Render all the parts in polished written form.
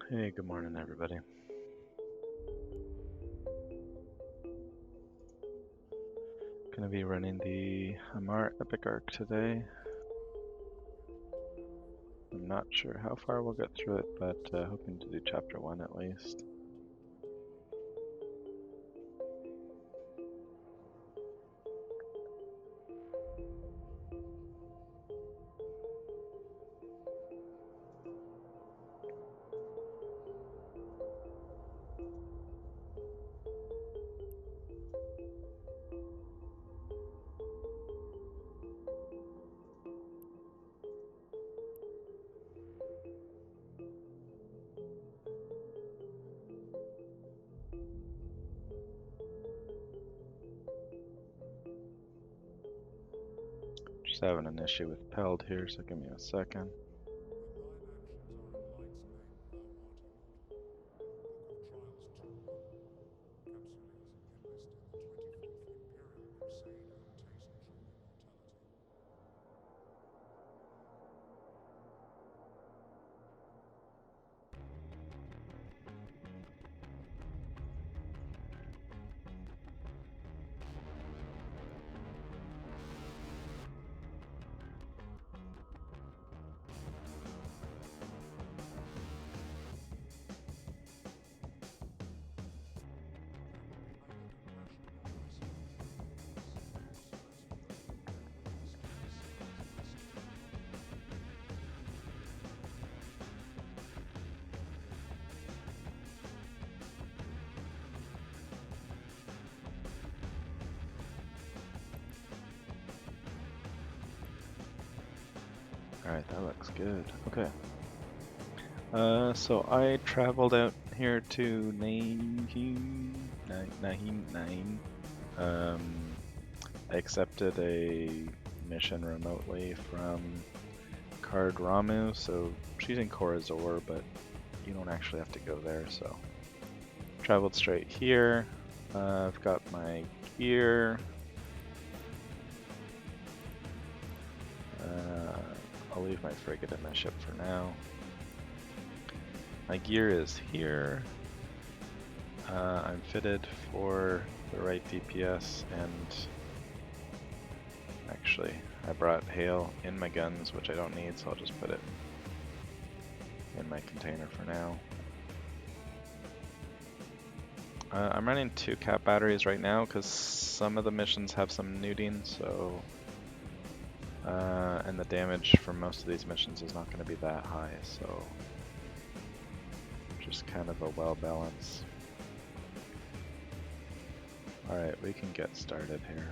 Hey, good morning, everybody. Gonna be running the Amarr Epic Arc today. I'm not sure how far we'll get through it, but hoping to do chapter 1 at least. Just having an issue with Peld here, so give me a second. Alright, that looks good. Okay. So I traveled out here to Naheem. I accepted a mission remotely from Card Ramu, so she's in Corazor, but you don't actually have to go there, so traveled straight here. I've got my gear. I'll leave my frigate in my ship for now. My gear is here. I'm fitted for the right DPS, and actually I brought hail in my guns, which I don't need, so I'll just put it in my container for now. I'm running 2 cap batteries right now because some of the missions have some nuding, so and the damage from most of these missions is not going to be that high, so just kind of a well balance. Alright, we can get started here.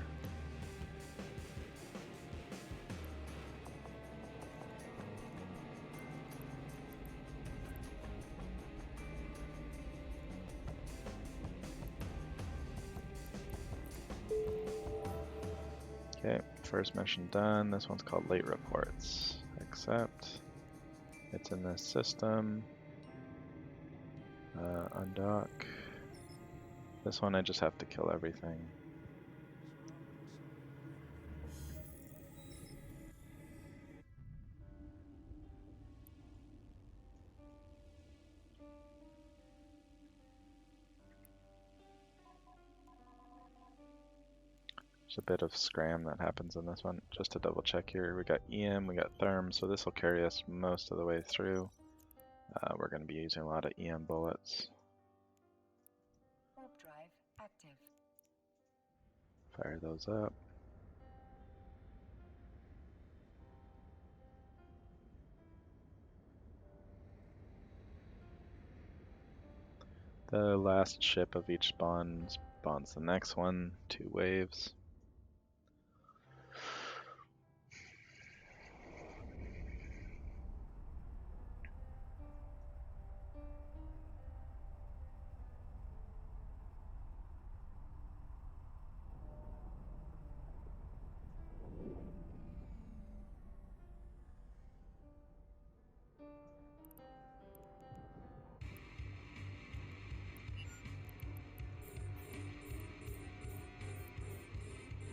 Okay, first mission done. This one's called Late Reports. Accept. It's in this system. Undock. This one I just have to kill everything. There's a bit of scram that happens in this one. Just to double check here, we got EM, we got Therm, so this will carry us most of the way through. We're going to be using a lot of EM bullets. Warp drive active. Fire those up. The last ship of each spawn spawns the next one, 2 waves.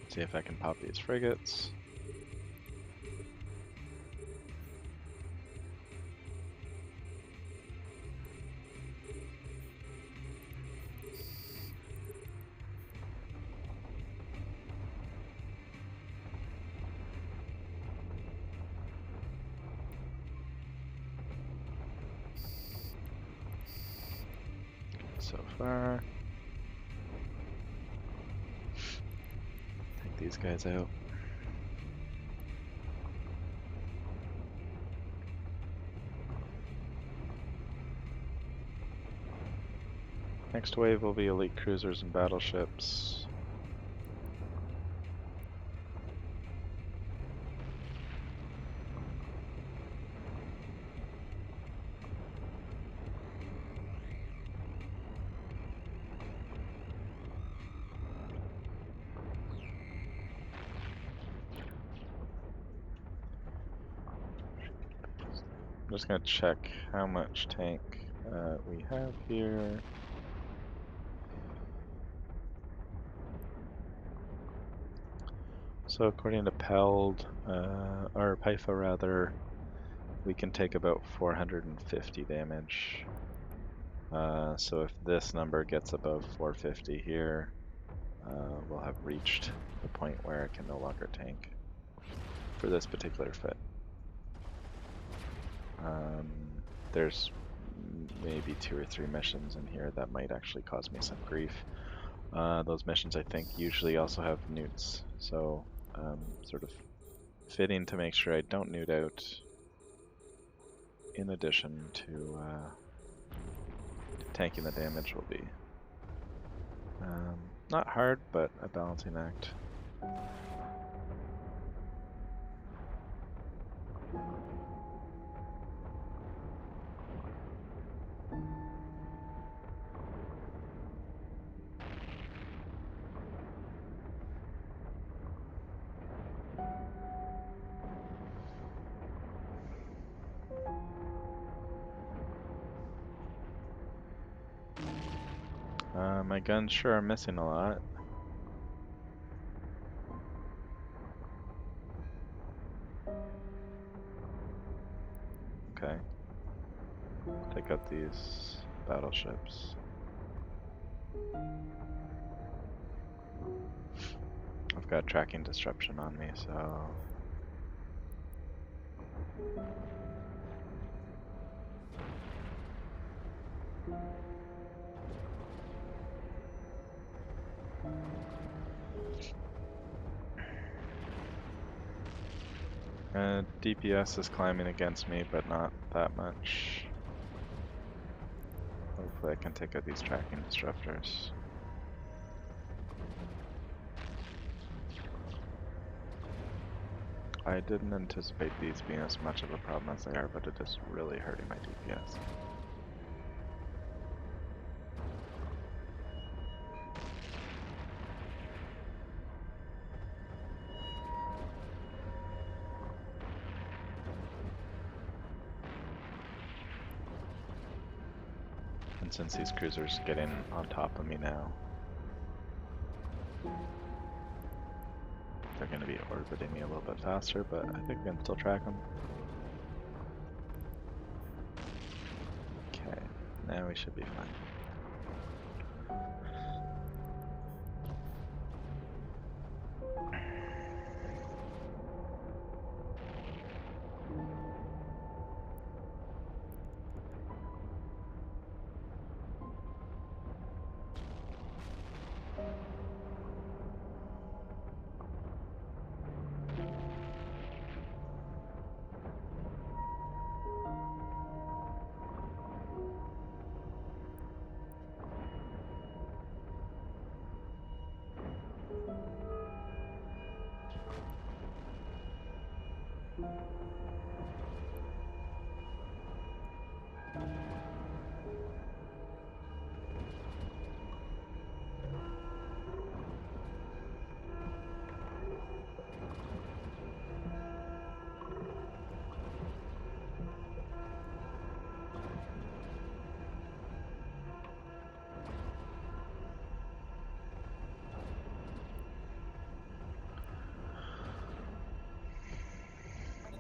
See if I can pop these frigates. so far. Take these guys out. Next wave will be elite cruisers and battleships. I'm just gonna check how much tank we have here. So according to Peld, or Pytho rather, we can take about 450 damage. So if this number gets above 450 here, we'll have reached the point where it can no longer tank for this particular fit. There's maybe 2 or 3 missions in here that might actually cause me some grief. Those missions, I think, usually also have newts, so sort of fitting to make sure I don't newt out in addition to tanking the damage will be not hard, but a balancing act. My guns sure are missing a lot. Okay. Take out these battleships. I've got tracking disruption on me, so... DPS is climbing against me, but not that much. Hopefully I can take out these tracking disruptors. I didn't anticipate these being as much of a problem as they are, but it is really hurting my DPS. And since these cruisers get in on top of me now, they're going to be orbiting me a little bit faster, but I think we can still track them. Okay, now we should be fine.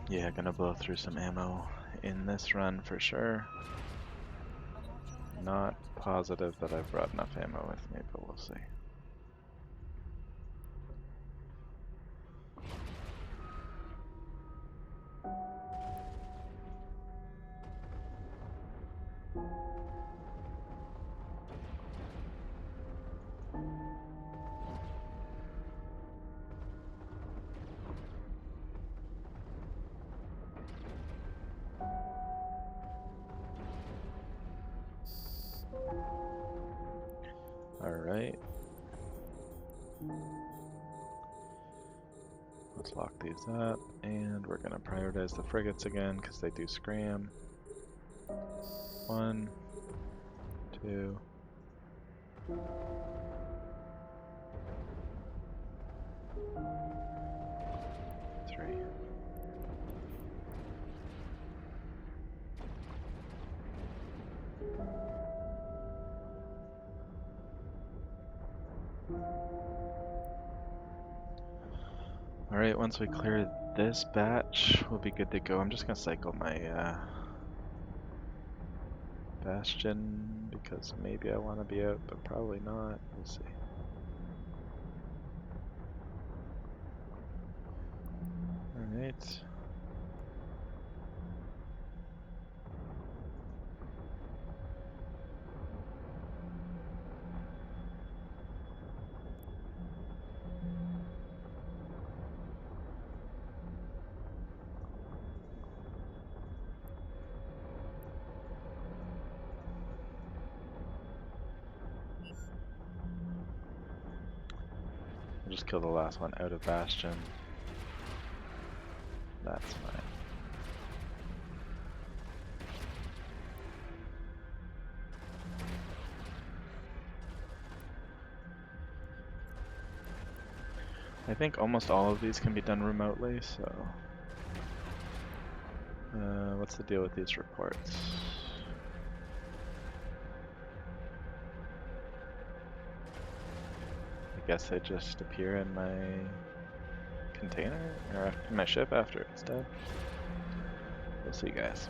Yeah, gonna blow through some ammo in this run for sure. Not positive that I've brought enough ammo with me, but we'll see. Alright. Let's lock these up, and we're going to prioritize the frigates again because they do scram. 1, 2, 3. Alright, once we clear this batch, we'll be good to go. I'm just going to cycle my Bastion because maybe I want to be out, but probably not. We'll see. Alright. I'll just kill the last one out of Bastion. That's fine. I think almost all of these can be done remotely, so... what's the deal with these reports? I guess they just appear in my container, or in my ship after it's dead. We'll see, guys.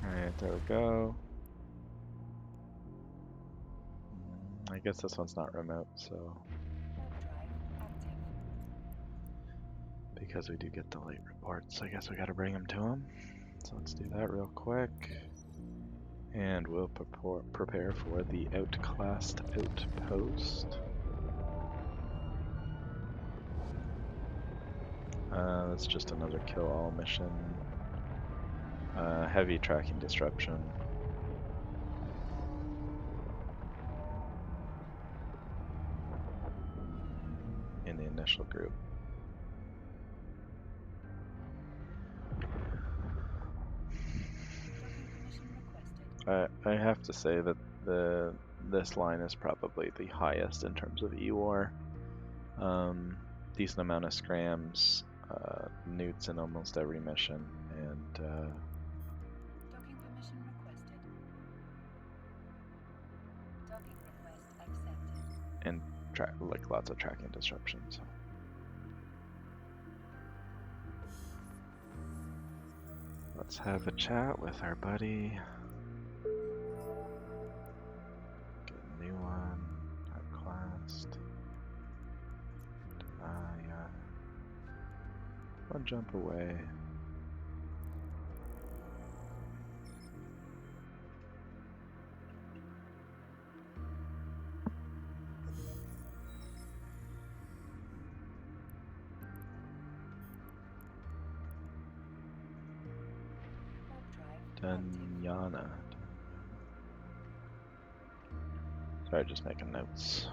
Alright, there we go. I guess this one's not remote, so... Warp drive active. Because we do get the late reports, I guess we gotta bring them to him. So let's do that real quick. And we'll prepare for the outclassed outpost. That's just another kill all mission. Heavy tracking disruption. In the initial group. Docking permission requested. I have to say that this line is probably the highest in terms of EWAR. Decent amount of scrams, newts in almost every mission, and Docking permission requested. Docking request accepted. and like lots of tracking disruptions. Let's have a chat with our buddy. Get a new one. Outclassed. One jump away. Warp drive active. Danyana. Sorry, just making notes.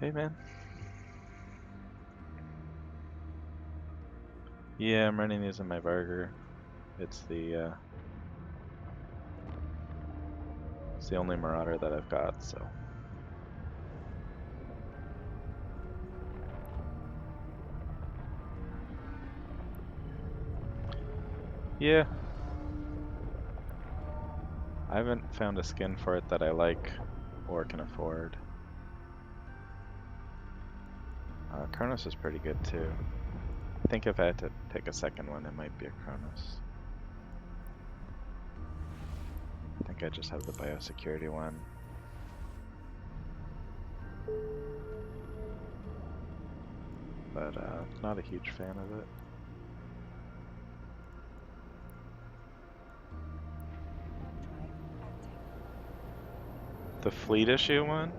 Hey, man. Yeah, I'm running these in my Varger. It's the only Marauder that I've got, so. Yeah. I haven't found a skin for it that I like or can afford. Kronos is pretty good too. I think if I had to pick a second one, it might be a Kronos. I think I just have the biosecurity one. But not a huge fan of it. The fleet issue one?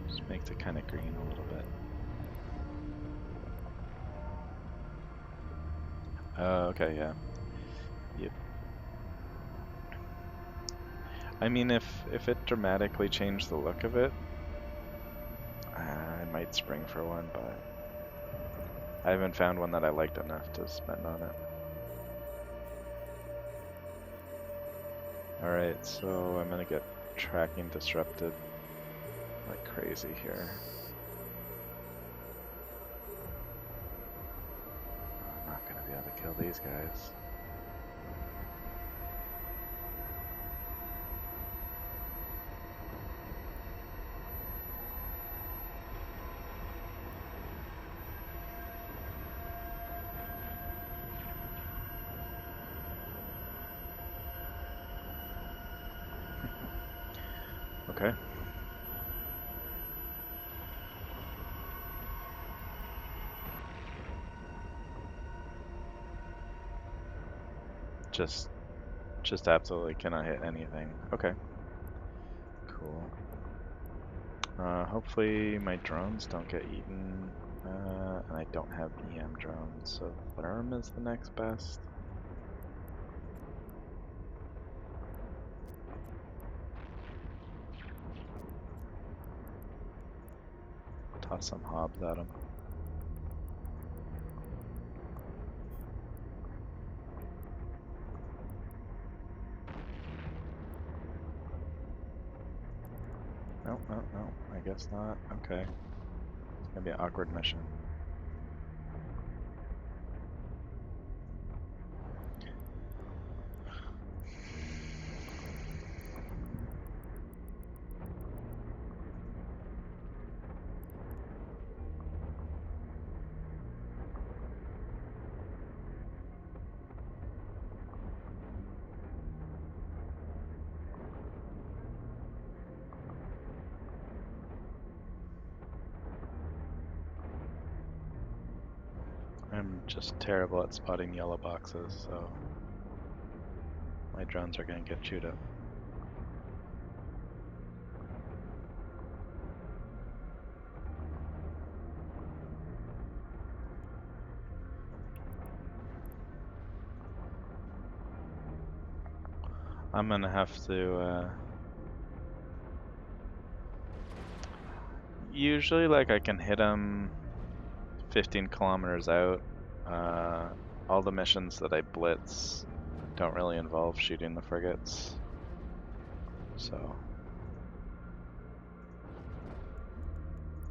Just makes it kind of green a little bit. Okay, yeah. Yep. I mean, if it dramatically changed the look of it, I might spring for one, but I haven't found one that I liked enough to spend on it. Alright, so I'm gonna get tracking disrupted like crazy here. I'm not gonna be able to kill these guys. Okay. Just absolutely cannot hit anything. Okay. Cool. Hopefully my drones don't get eaten. And I don't have EM drones, so Therm is the next best. Toss some hobs at him. No, no, no. I guess not. Okay. It's gonna be an awkward mission. I'm just terrible at spotting yellow boxes, so my drones are gonna get chewed up. I'm gonna have to, usually like I can hit them 15 kilometers out. All the missions that I blitz don't really involve shooting the frigates. So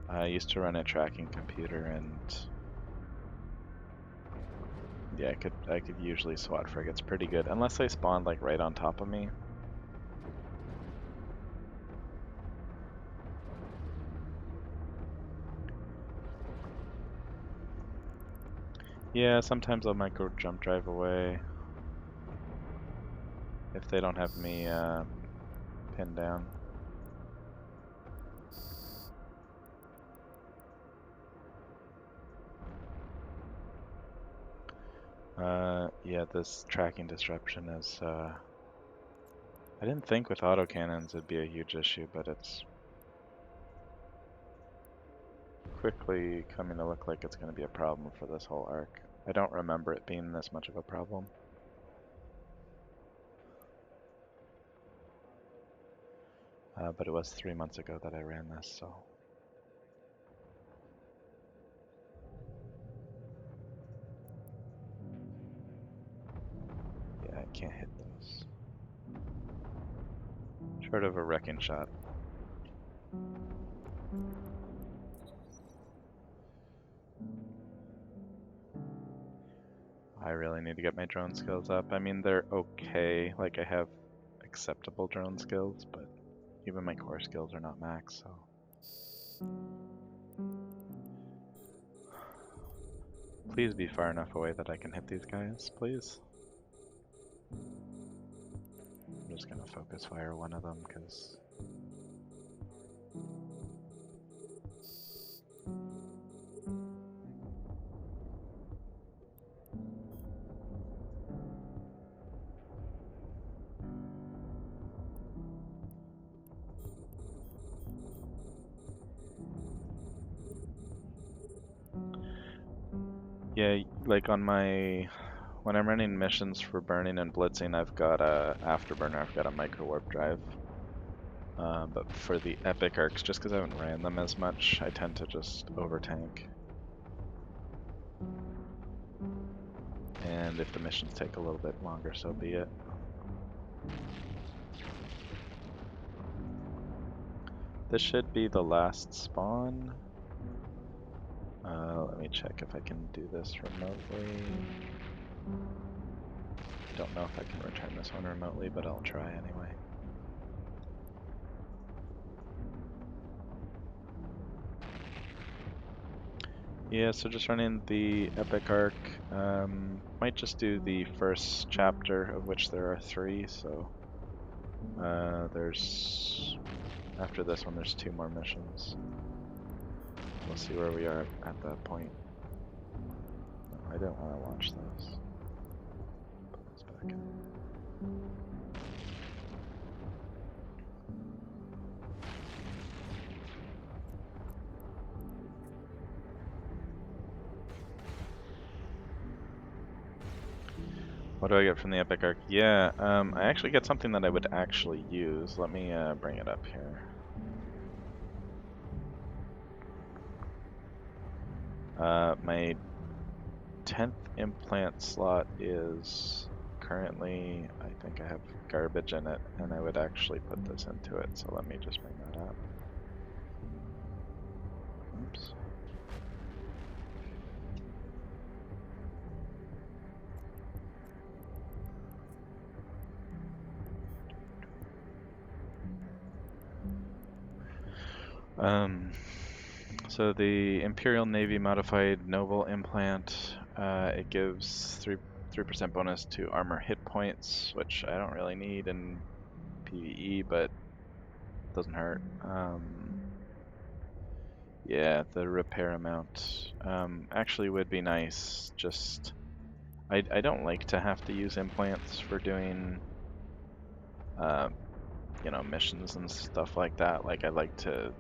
I used to run a tracking computer, and yeah, I could usually swat frigates pretty good, unless they spawned like right on top of me. Yeah, sometimes I might go jump drive away if they don't have me pinned down. Yeah, this tracking disruption is, I didn't think with autocannons it'd be a huge issue, but it's quickly coming to look like it's going to be a problem for this whole arc. I don't remember it being this much of a problem. But it was 3 months ago that I ran this, so. Yeah, I can't hit those. Short of a wrecking shot. I really need to get my drone skills up. I mean, they're okay. Like, I have acceptable drone skills, but even my core skills are not max, so. Please be far enough away that I can hit these guys, please. I'm just gonna focus fire one of them, because... Yeah, like on my... When I'm running missions for burning and blitzing, I've got a afterburner, I've got a micro warp drive. But for the epic arcs, just because I haven't ran them as much, I tend to just over-tank. And if the missions take a little bit longer, so be it. This should be the last spawn. Let me check if I can do this remotely. Don't know if I can return this one remotely, but I'll try anyway. Yeah, so just running the epic arc. Might just do the first chapter, of which there are 3, so there's... After this one, there's 2 more missions. We'll see where we are at that point. No, I don't want to launch those. Put those back in. What do I get from the epic arc? Yeah, I actually get something that I would actually use. Let me bring it up here. My 10th implant slot is currently, I think I have garbage in it, and I would actually put this into it, so let me just bring that up. Oops. So the Imperial Navy modified Noble implant, it gives 3% bonus to armor hit points, which I don't really need in PvE, but doesn't hurt. Yeah, the repair amount actually would be nice. Just I don't like to have to use implants for doing you know, missions and stuff like that. Like, I like to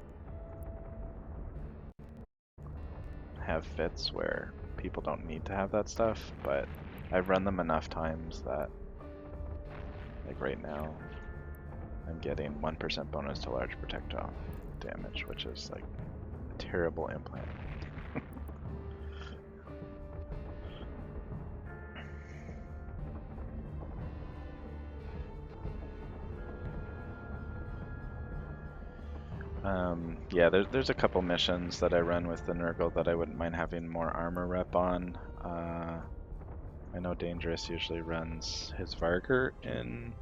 have fits where people don't need to have that stuff, but I've run them enough times that, like right now, I'm getting 1% bonus to large projectile damage, which is like a terrible implant. Yeah, there's a couple missions that I run with the Nurgle that I wouldn't mind having more armor rep on. I know Dangerous usually runs his Vargur in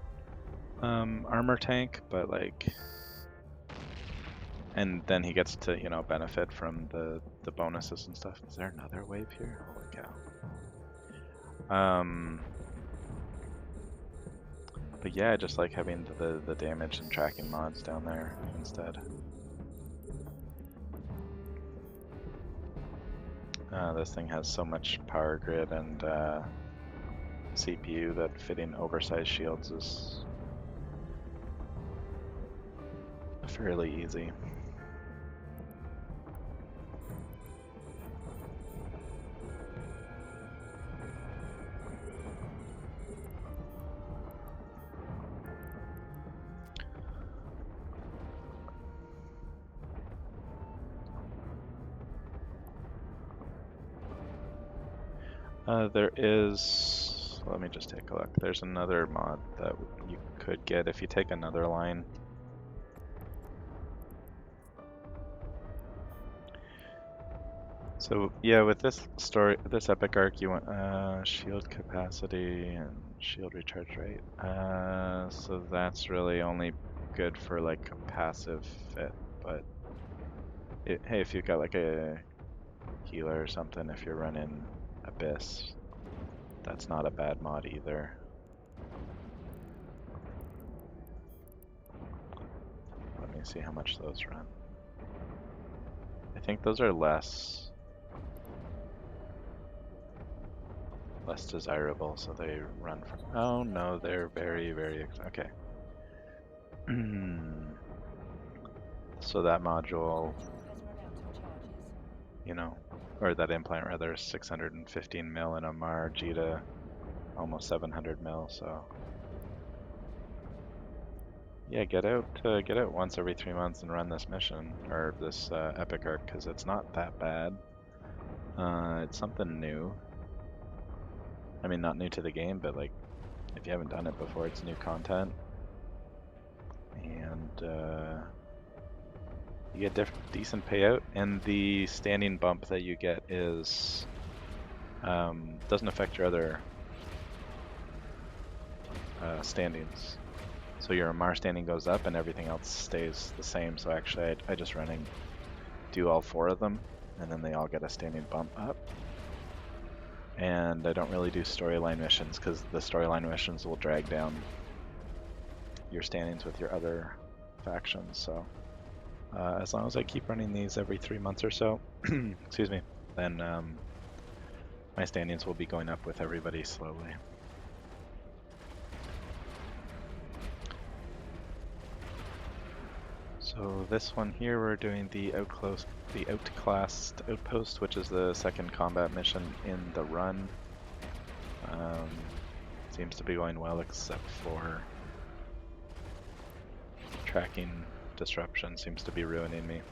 armor tank, but like, and then he gets to, you know, benefit from the bonuses and stuff. Is there another wave here? Holy cow. But yeah, I just like having the damage and tracking mods down there instead. This thing has so much power grid and CPU that fitting oversized shields is fairly easy. There is, let me just take a look. There's another mod that you could get if you take another line. So yeah, with this story, this epic arc, you want shield capacity and shield recharge rate. So that's really only good for like a passive fit, but hey, if you've got like a healer or something, if you're running Abyss, that's not a bad mod either. Let me see how much those run. I think those are less desirable, so they run from. Oh no, they're very okay. So that module, you know, or that implant rather, is 615 mil in Amarr, Jita almost 700 mil. So yeah, get out once every 3 months and run this mission or this epic arc because it's not that bad. It's something new. I mean, not new to the game, but like if you haven't done it before, it's new content, and you get decent payout. And the standing bump that you get is doesn't affect your other standings. So your Amarr standing goes up and everything else stays the same. So actually I just do all 4 of them and then they all get a standing bump up. And I don't really do storyline missions because the storyline missions will drag down your standings with your other factions. So as long as I keep running these every 3 months or so, excuse me, then my standings will be going up with everybody slowly. So this one here, we're doing the outclassed outpost, which is the second combat mission in the run. Seems to be going well, except for tracking disruption seems to be ruining me.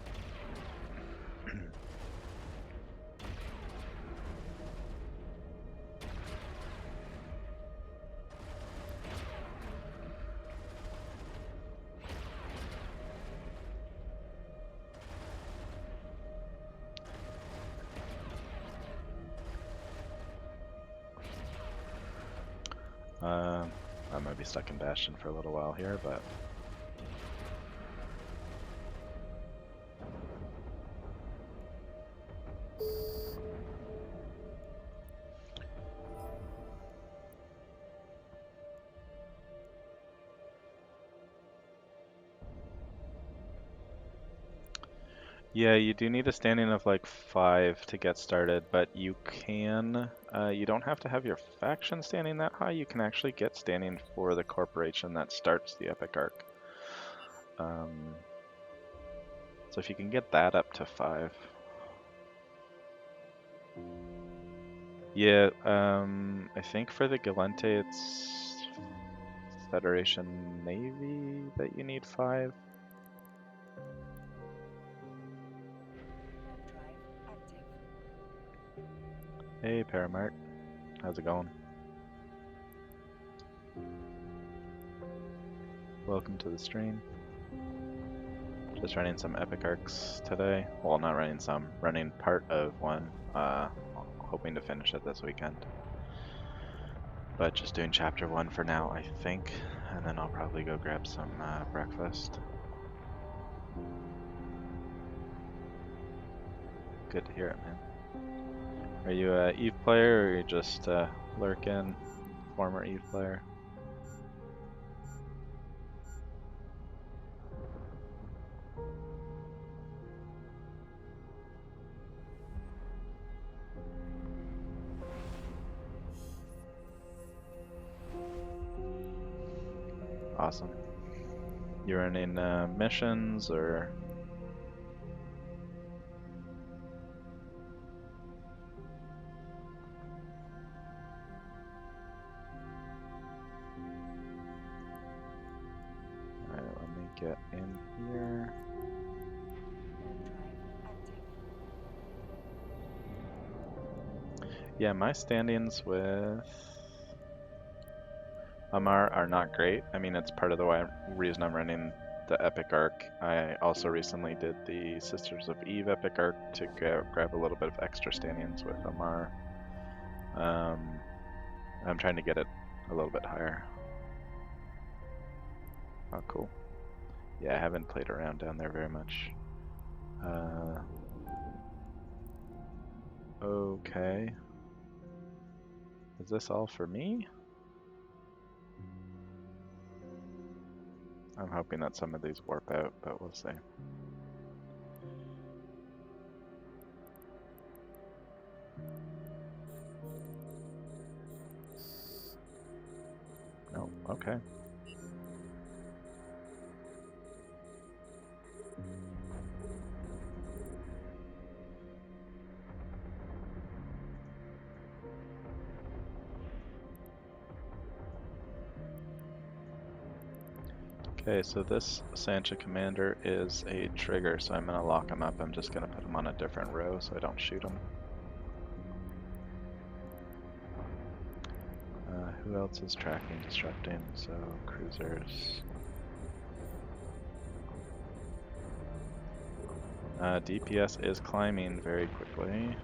I might be stuck in Bastion for a little while here, but yeah, you do need a standing of like 5 to get started, but you can, you don't have to have your faction standing that high. You can actually get standing for the corporation that starts the epic arc. So if you can get that up to 5. Yeah, I think for the Galente it's Federation Navy that you need 5. Hey Paramart, how's it going? Welcome to the stream. Just running some epic arcs today. Well, not running some, running part of one. Hoping to finish it this weekend. But just doing chapter 1 for now, I think, and then I'll probably go grab some breakfast. Good to hear it, man. Are you a Eve player, or are you just lurking? Former Eve player? Awesome. You running missions, or? Alright, let me get in here. Yeah, my standings with Amarr are not great. I mean, it's part of the reason I'm running the Epic Arc. I also recently did the Sisters of Eve Epic Arc to grab a little bit of extra stand-ins with Amarr. I'm trying to get it a little bit higher. Oh, cool. Yeah, I haven't played around down there very much. Okay. Is this all for me? I'm hoping that some of these warp out, but we'll see. No, okay. Okay, so this Sancha Commander is a trigger, so I'm gonna lock him up. I'm just gonna put him on a different row so I don't shoot him. Who else is tracking, disrupting? So, cruisers. DPS is climbing very quickly.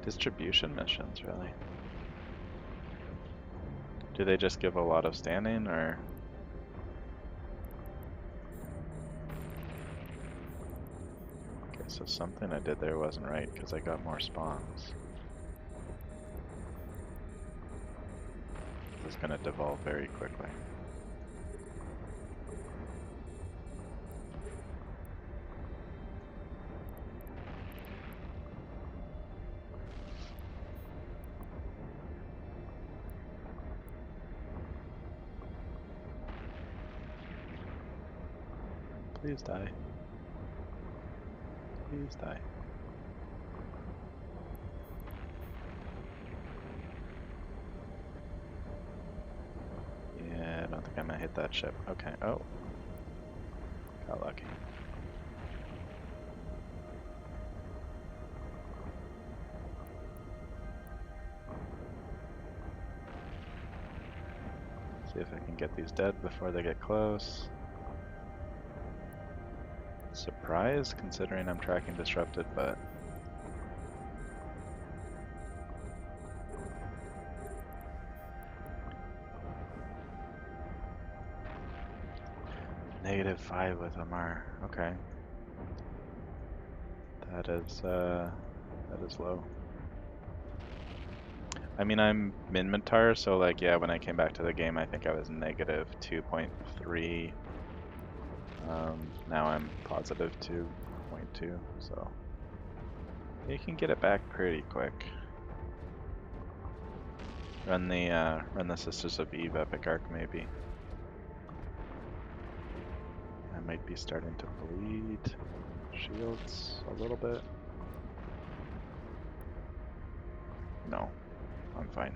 Distribution missions, really? Do they just give a lot of standing, or? Okay, so something I did there wasn't right, because I got more spawns. This is gonna devolve very quickly. Please die. Please die. Yeah, I don't think I'm gonna hit that ship. Okay, oh. Got lucky. See if I can get these dead before they get close. Surprise, considering I'm tracking disrupted, but -5 with Amarr. Okay, that is low. I mean, I'm Minmatar, so like, yeah, when I came back to the game, I think I was -2.3. Now I'm +2.2, so you can get it back pretty quick. Run the Sisters of Eve Epic Arc, maybe. I might be starting to bleed shields a little bit. No, I'm fine.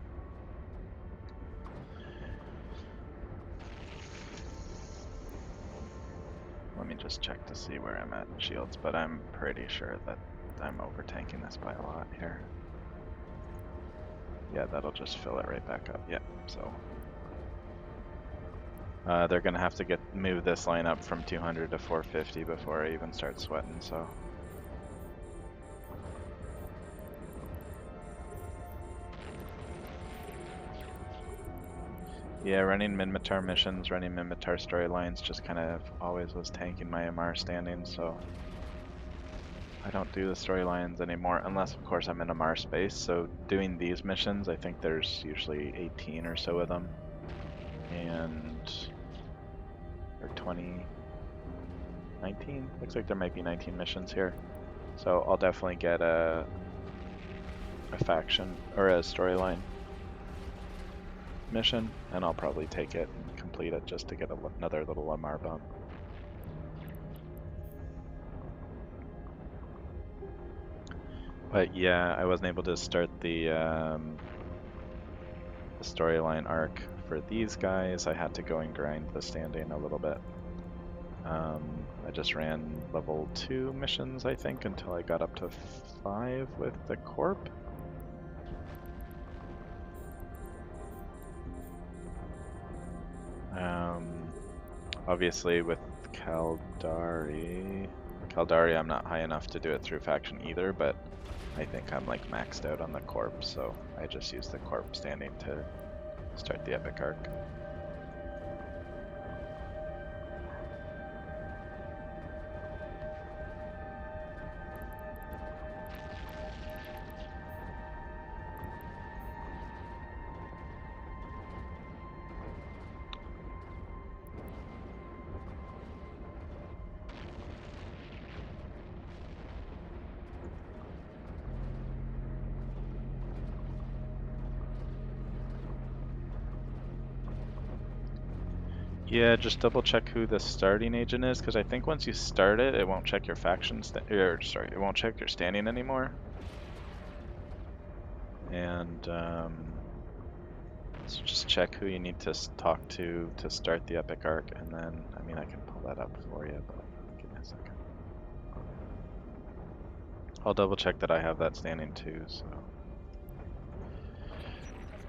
Let me just check to see where I'm at in shields, but I'm pretty sure that I'm over tanking this by a lot here. Yeah, that'll just fill it right back up. Yeah, so they're gonna have to move this line up from 200 to 450 before I even start sweating, so. Yeah, running Minmatar missions, running Minmatar storylines just kind of always was tanking my Amarr standing, so I don't do the storylines anymore, unless of course I'm in Amarr space. So doing these missions, I think there's usually 18 or so of them, or 20, 19? Looks like there might be 19 missions here. So I'll definitely get a faction or a storyline mission, and I'll probably take it and complete it just to get another little Amarr bump. But yeah, I wasn't able to start the storyline arc for these guys. I had to go and grind the standing a little bit. I just ran level 2 missions, I think, until I got up to 5 with the Corp. Obviously with Kaldari I'm not high enough to do it through faction either, but I think I'm like maxed out on the corp, so I just use the corp standing to start the epic arc. Yeah, just double check who the starting agent is, because I think once you start it, it won't check your faction, it won't check your standing anymore. And so just check who you need to talk to start the epic arc, and then, I mean, I can pull that up for you, but give me a second. I'll double check that I have that standing too, so.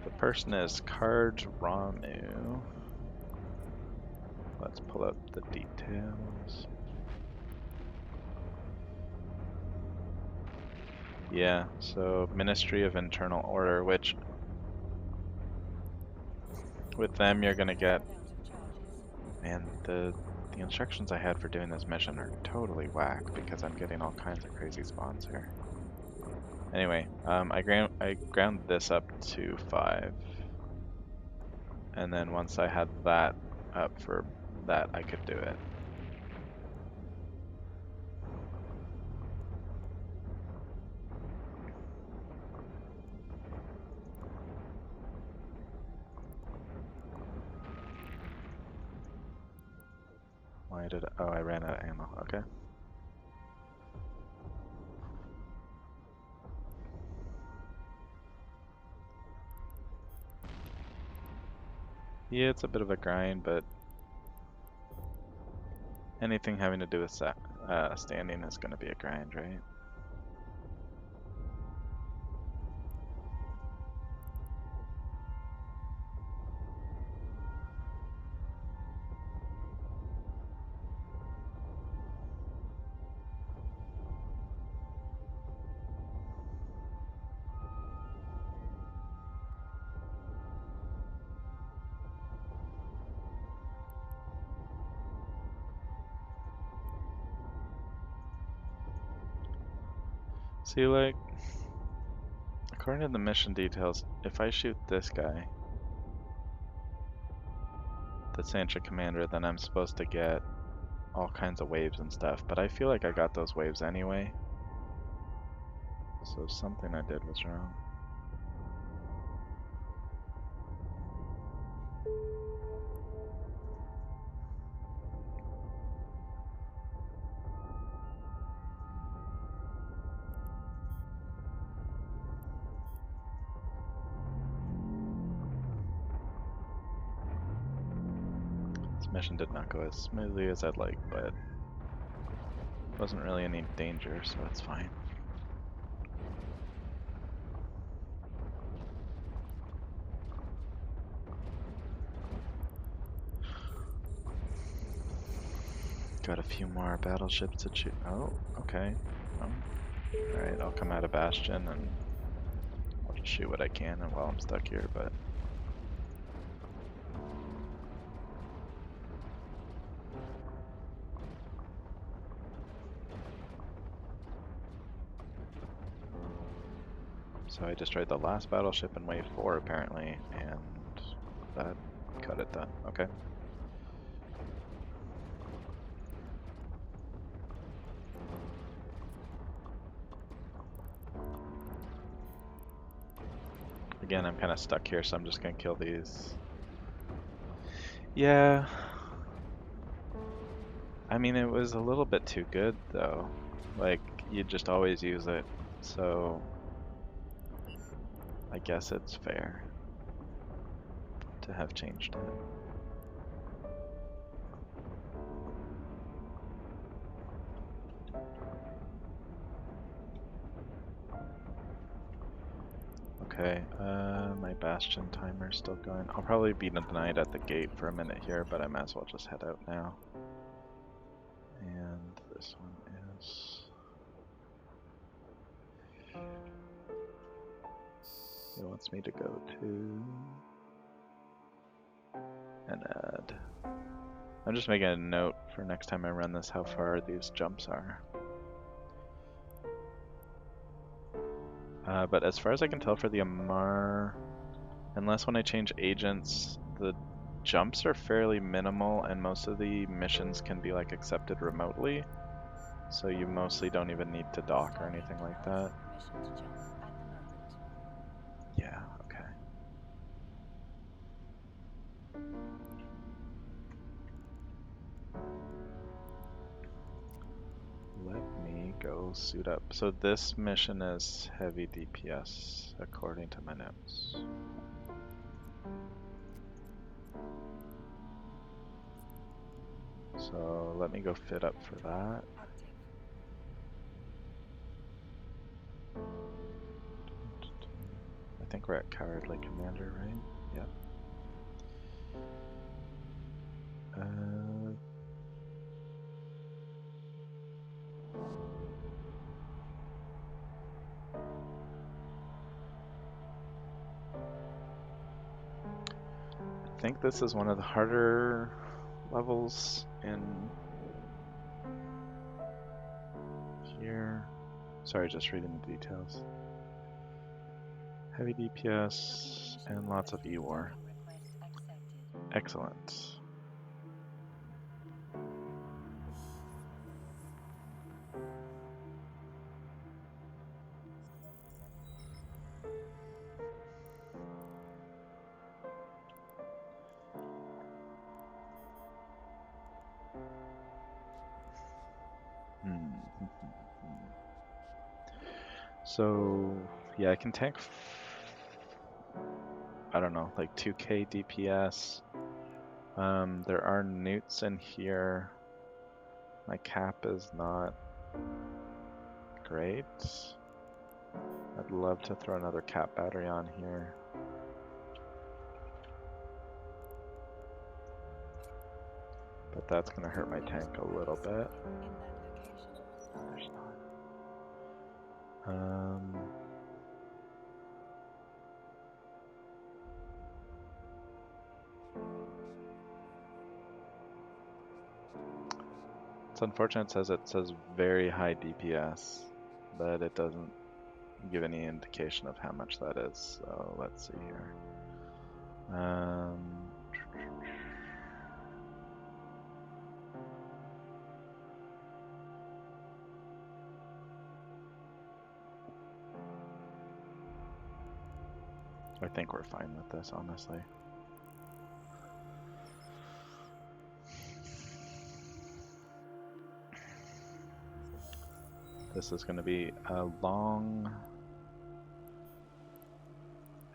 The person is Card Ramu. Let's pull up the details. Yeah, so Ministry of Internal Order, which with them you're gonna get, man, the instructions I had for doing this mission are totally whack because I'm getting all kinds of crazy spawns here. Anyway, I ground this up to 5. And then once I had that up for that, I could do it. Why did oh, I ran out of ammo. Okay. Yeah, it's a bit of a grind, but anything having to do with standing is going to be a grind, right? See, like, according to the mission details, if I shoot this guy, the Sancha Commander, then I'm supposed to get all kinds of waves and stuff, but I feel like I got those waves anyway. So something I did was wrong. This mission did not go as smoothly as I'd like, but wasn't really any danger, so it's fine. Got a few more battleships to shoot. Oh, okay. Alright, I'll come out of Bastion and I'll just shoot what I can and while I'm stuck here, but so I destroyed the last battleship in wave 4 apparently, and that cut it done. Okay. Again, I'm kind of stuck here, so I'm just gonna kill these. Yeah. I mean, it was a little bit too good, though. Like, you just always use it, so I guess it's fair to have changed it. Okay, my congestion timer still going. I'll probably be denied at the gate for a minute here, but I might as well just head out now. And this one is... It wants me to go to... and add. I'm just making a note for next time I run this how far these jumps are. But as far as I can tell for the Amarr, unless when I change agents, the jumps are fairly minimal and most of the missions can be like accepted remotely. So you mostly don't even need to dock or anything like that. Yeah, okay. Let me go suit up. So this mission is heavy DPS, according to my notes. So let me go fit up for that. I think we're at Cowardly Commander, right? Yep. I think this is one of the harder levels in here. Sorry, just reading the details. Heavy DPS and lots of E-War. Excellent. So, yeah, I can tank, I don't know, like 2k DPS. There are newts in here. My cap is not great. I'd love to throw another cap battery on here. But that's going to hurt my tank a little bit. There's not. It's unfortunate it says very high DPS, but it doesn't give any indication of how much that is. So let's see here. I think we're fine with this, honestly. This is going to be a long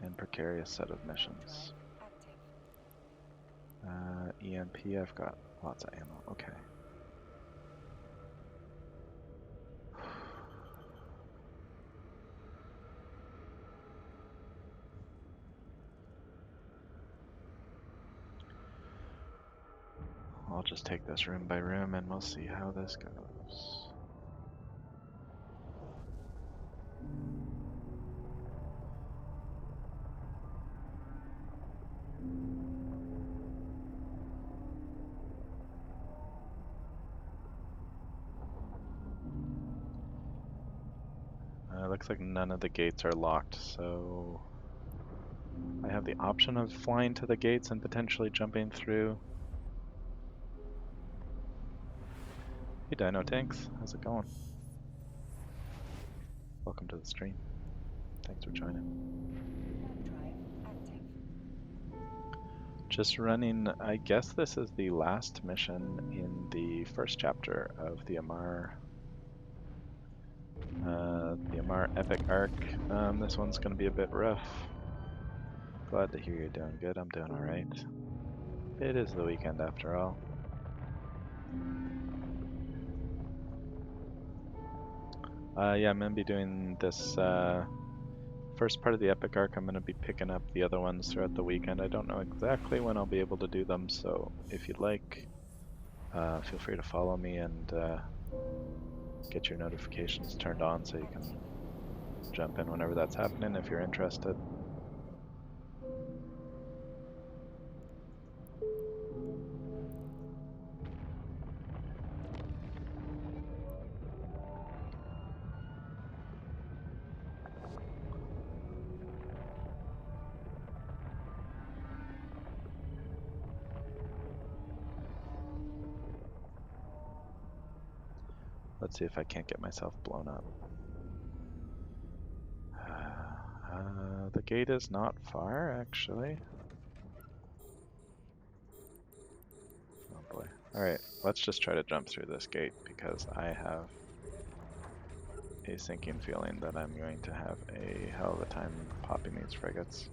and precarious set of missions. EMP, I've got lots of ammo. Okay. I'll just take this room by room and we'll see how this goes. Looks like none of the gates are locked, so I have the option of flying to the gates and potentially jumping through. Hey Dino Tanks, how's it going? Welcome to the stream. Thanks for joining. Just running, I guess this is the last mission in the first chapter of the Amarr Epic Arc. This one's going to be a bit rough. Glad to hear you're doing good. I'm doing alright. It is the weekend after all. Yeah, I'm going to be doing this first part of the epic arc, I'm going to be picking up the other ones throughout the weekend. I don't know exactly when I'll be able to do them, so if you'd like, feel free to follow me and get your notifications turned on so you can jump in whenever that's happening if you're interested. Let's see if I can't get myself blown up. The gate is not far, actually. Oh boy. Alright, let's just try to jump through this gate because I have a sinking feeling that I'm going to have a hell of a time popping these frigates.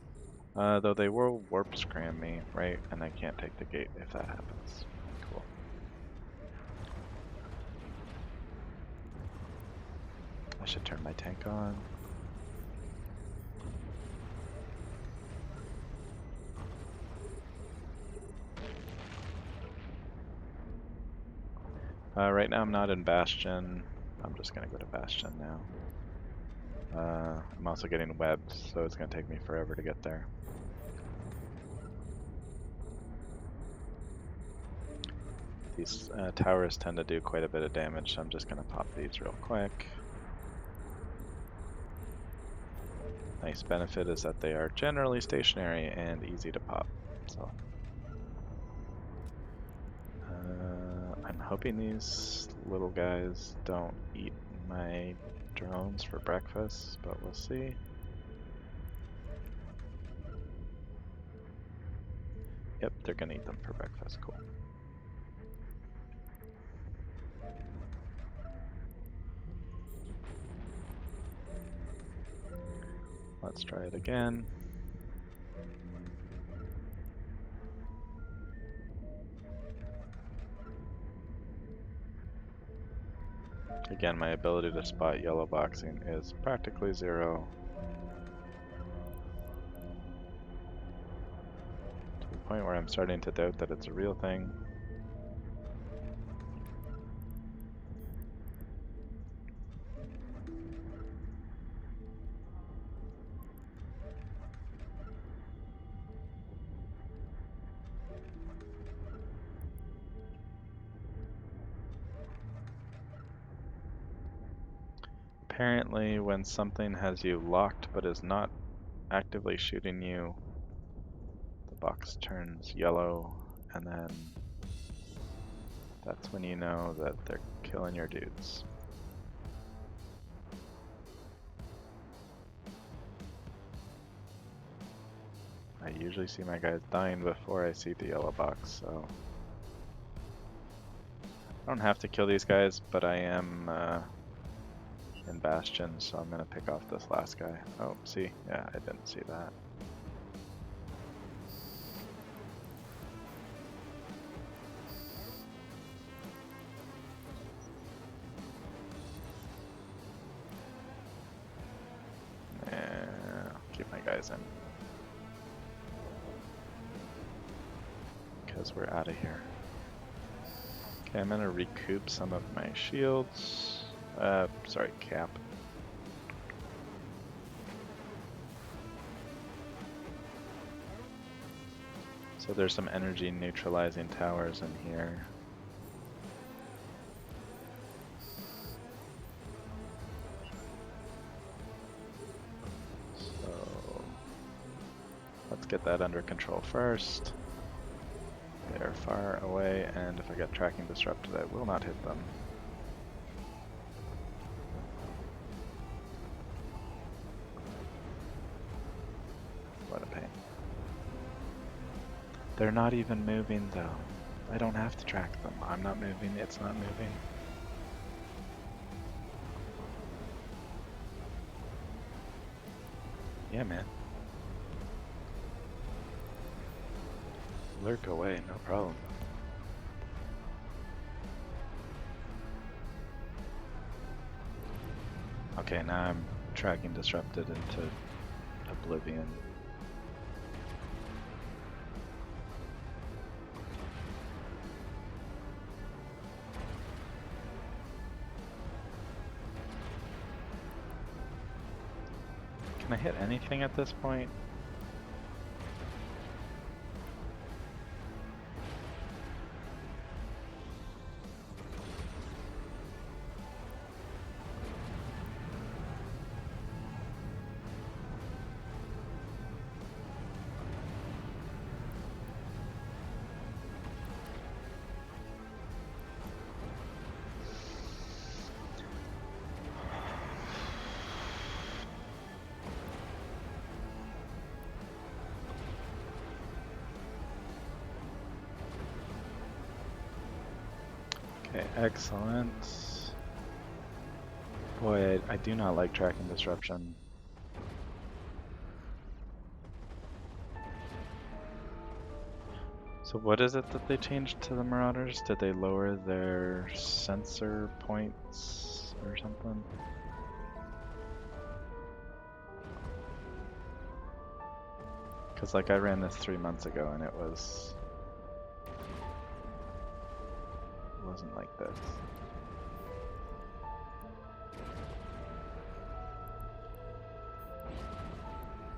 Though they will warp scram me, right? And I can't take the gate if that happens. Cool. I should turn my tank on. Right now I'm not in Bastion. I'm just gonna go to Bastion now. I'm also getting webbed, so it's gonna take me forever to get there. These towers tend to do quite a bit of damage, so I'm just gonna pop these real quick. Nice benefit is that they are generally stationary and easy to pop. So I'm hoping these little guys don't eat my drones for breakfast, but we'll see. Yep, they're gonna eat them for breakfast. Cool. Let's try it again. Again, my ability to spot yellow boxing is practically zero. To the point where I'm starting to doubt that it's a real thing. Apparently, when something has you locked but is not actively shooting you, the box turns yellow, and then that's when you know that they're killing your dudes. I usually see my guys dying before I see the yellow box, so I don't have to kill these guys, but I am in Bastion, so I'm gonna pick off this last guy. Oh, see? Yeah, I didn't see that. I'll keep my guys in. Because we're out of here. Okay, I'm gonna recoup some of my shields. Sorry, cap. So there's some energy neutralizing towers in here. So let's get that under control first. They are far away, and if I get tracking disrupted, I will not hit them. What a pain. They're not even moving though. I don't have to track them. I'm not moving, it's not moving. Yeah, man. Lurk away, no problem. Okay, now I'm tracking disrupted into oblivion. Can I hit anything at this point? Okay, excellent. Boy, I do not like tracking disruption. So what is it that they changed to the Marauders? Did they lower their sensor points or something? Because like I ran this 3 months ago and it wasn't like this.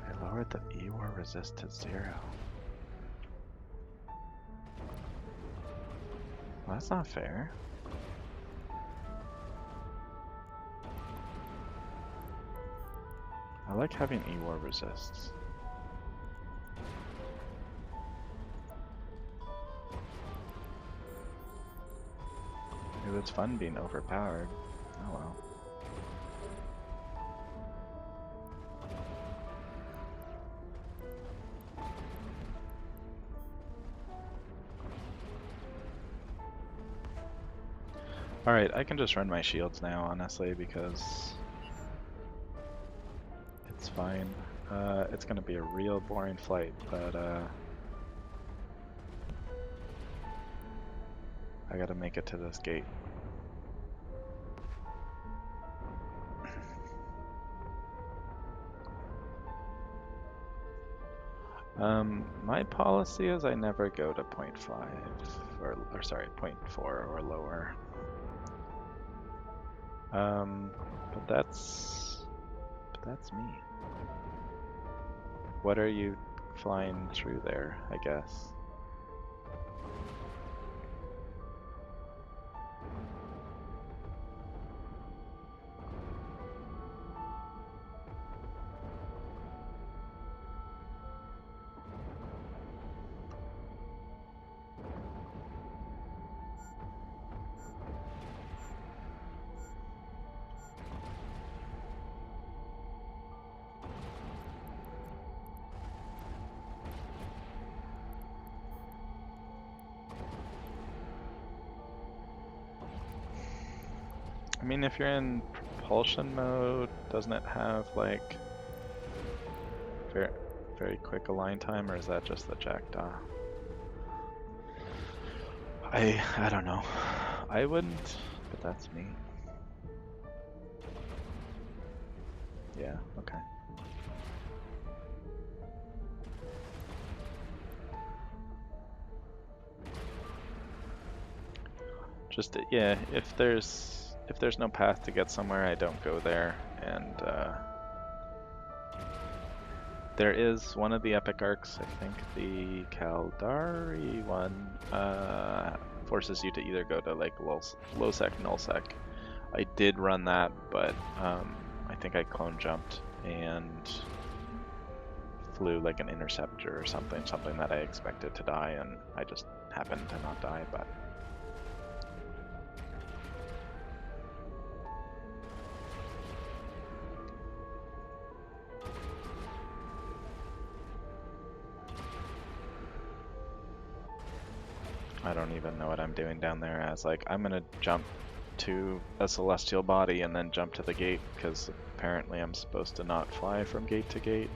They lowered the E-War resist to 0. Well, that's not fair. I like having E-War resists. It was fun being overpowered. Oh well. Alright, I can just run my shields now, honestly, because it's fine. It's gonna be a real boring flight, but I gotta make it to this gate. My policy is I never go to 0.5 or sorry, 0.4 or lower. But that's me. What are you flying through there, I guess? I mean, if you're in propulsion mode, doesn't it have like very quick align time, or is that just the jackdaw? I don't know. I wouldn't, but that's me. Yeah, okay. Just yeah, if there's no path to get somewhere, I don't go there, and there is one of the epic arcs, I think the Kaldari one, forces you to either go to like low sec, null sec. I did run that, but I think I clone jumped and flew like an interceptor or something that I expected to die, and I just happened to not die, but I don't even know what I'm doing down there as. Like, I'm gonna jump to a celestial body and then jump to the gate, because apparently I'm supposed to not fly from gate to gate.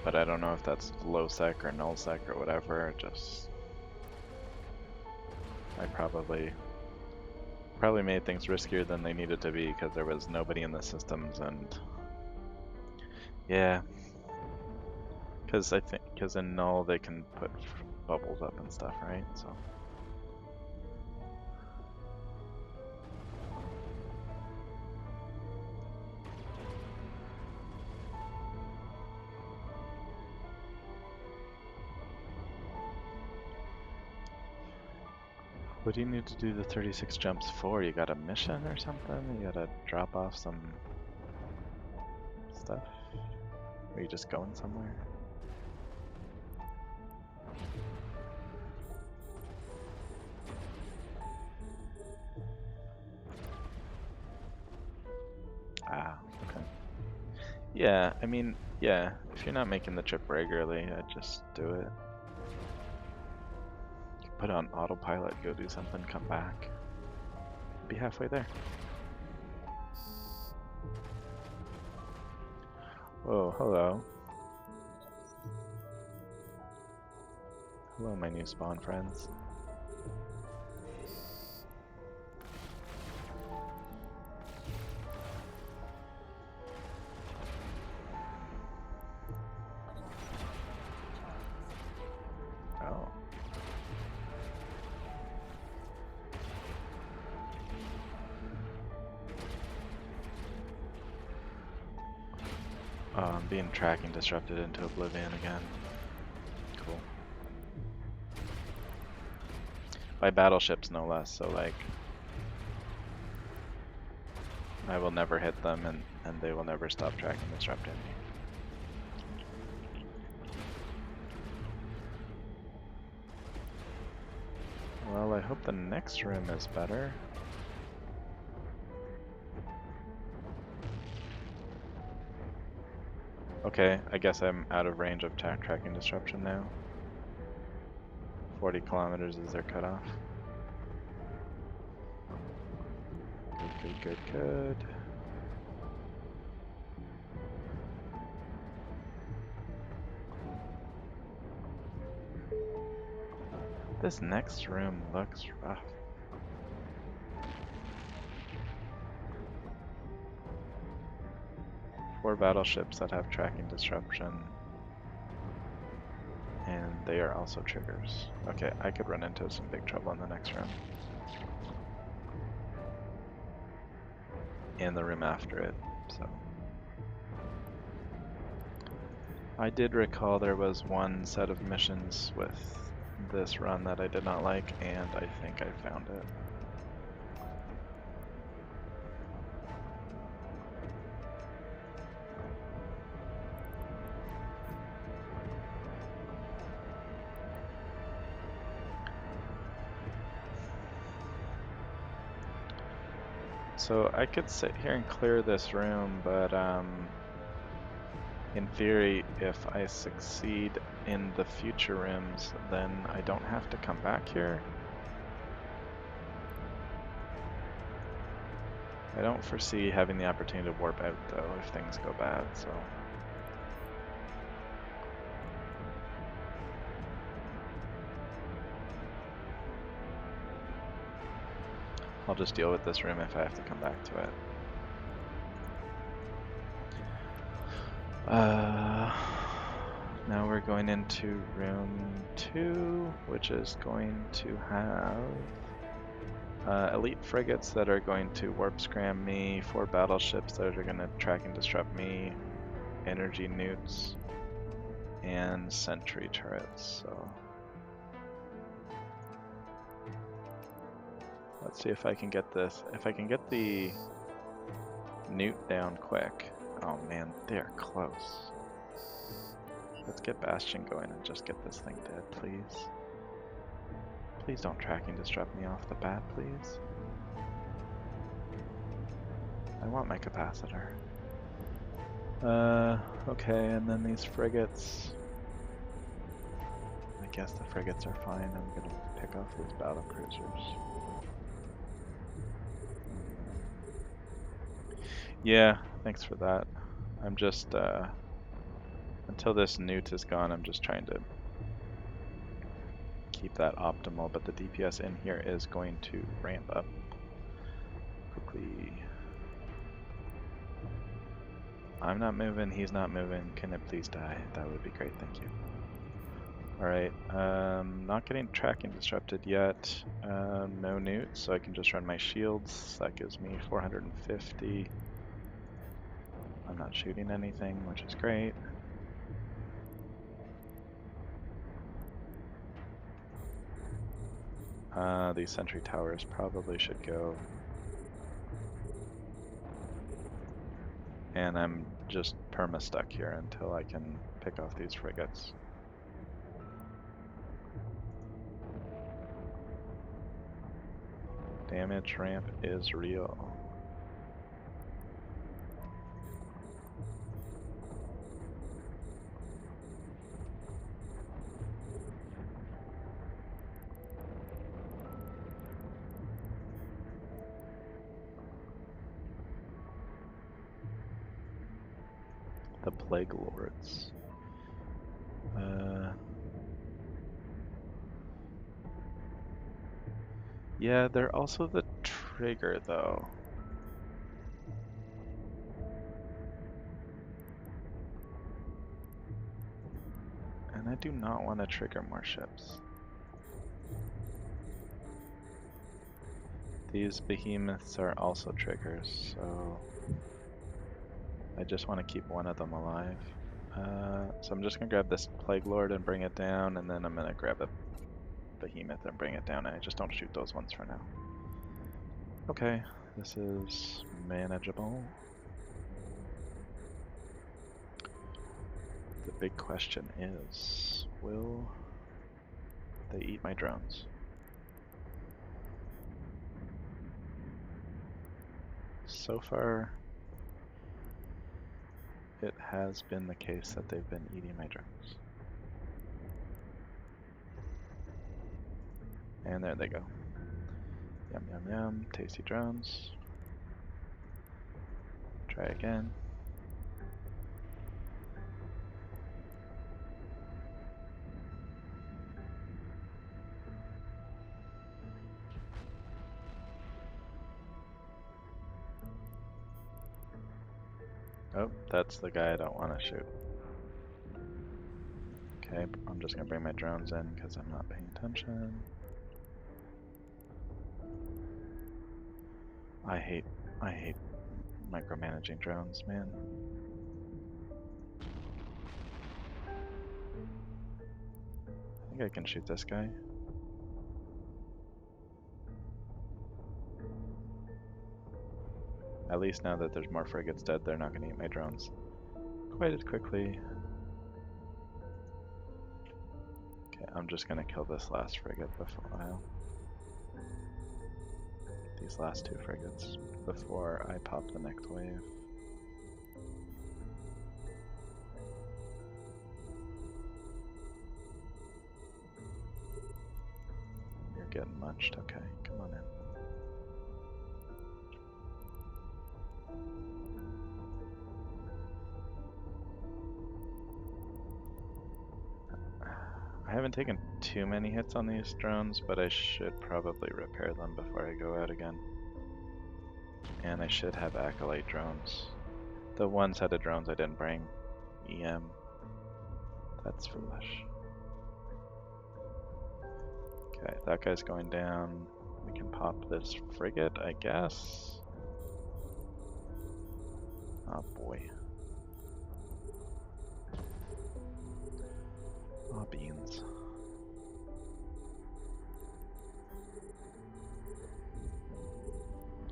But I don't know if that's low sec or null sec or whatever. Just I probably made things riskier than they needed to be because there was nobody in the systems, and Yeah. Because in null they can put bubbles up and stuff, right? So. What do you need to do the 36 jumps for? You got a mission or something? You gotta drop off some stuff? Are you just going somewhere? Ah, okay. Yeah, I mean, yeah, if you're not making the trip regularly, I'd just do it. Put on autopilot, go do something, come back. Be halfway there. Whoa, hello. Hello, my new spawn friends. Oh. Oh, I'm being tracking disrupted into oblivion again. Cool. By battleships, no less, so like... I will never hit them, and they will never stop tracking disrupting me. Well, I hope the next room is better. Okay, I guess I'm out of range of tracking disruption now. 40 kilometers is their cutoff. Good. This next room looks rough. Four battleships that have tracking disruption. And they are also triggers. Okay, I could run into some big trouble in the next room. And the room after it, so. I did recall there was one set of missions with this run that I did not like, and I think I found it. So I could sit here and clear this room, but in theory, if I succeed in the future rooms, then I don't have to come back here. I don't foresee having the opportunity to warp out though if things go bad, so. I'll just deal with this room if I have to come back to it. Now we're going into room 2, which is going to have elite frigates that are going to warp scram me, 4 battleships that are going to track and disrupt me, energy newts, and sentry turrets. So let's see if I can get this. If I can get the newt down quick. Oh man, they're close. Let's get Bastion going and just get this thing dead, please. Please don't track and disrupt me off the bat, please. I want my capacitor. Okay, and then these frigates. I guess the frigates are fine. I'm gonna pick off these battle cruisers. Yeah, thanks for that. I'm just, until this newt is gone, I'm just trying to keep that optimal, but the DPS in here is going to ramp up quickly. I'm not moving, he's not moving. Can it please die? That would be great, thank you. Alright, not getting tracking disrupted yet. No newts, so I can just run my shields. That gives me 450. I'm not shooting anything, which is great. These sentry towers probably should go. And I'm just perma-stuck here until I can pick off these frigates. Damage ramp is real. The Plague Lords. Yeah, they're also the trigger though. And I do not want to trigger more ships. These behemoths are also triggers, so I just want to keep one of them alive. So I'm just going to grab this Plague Lord and bring it down, and then I'm going to grab a behemoth and bring it down, and I just don't shoot those ones for now. Okay, this is manageable. The big question is, will they eat my drones? So far, it has been the case that they've been eating my drones. And there they go. Yum yum yum, tasty drones. Try again. Oh, that's the guy I don't want to shoot. Okay, I'm just gonna bring my drones in because I'm not paying attention. I hate micromanaging drones, man. I think I can shoot this guy. At least now that there's more frigates dead, they're not gonna eat my drones quite as quickly. Okay, I'm just gonna kill this last frigate before these last two frigates before I pop the next wave. You're getting munched. Okay, come on in. I haven't taken too many hits on these drones, but I should probably repair them before I go out again. And I should have Acolyte drones. The one set of drones I didn't bring. EM. That's foolish. Okay, that guy's going down. We can pop this frigate, I guess. Oh boy. Oh, beans.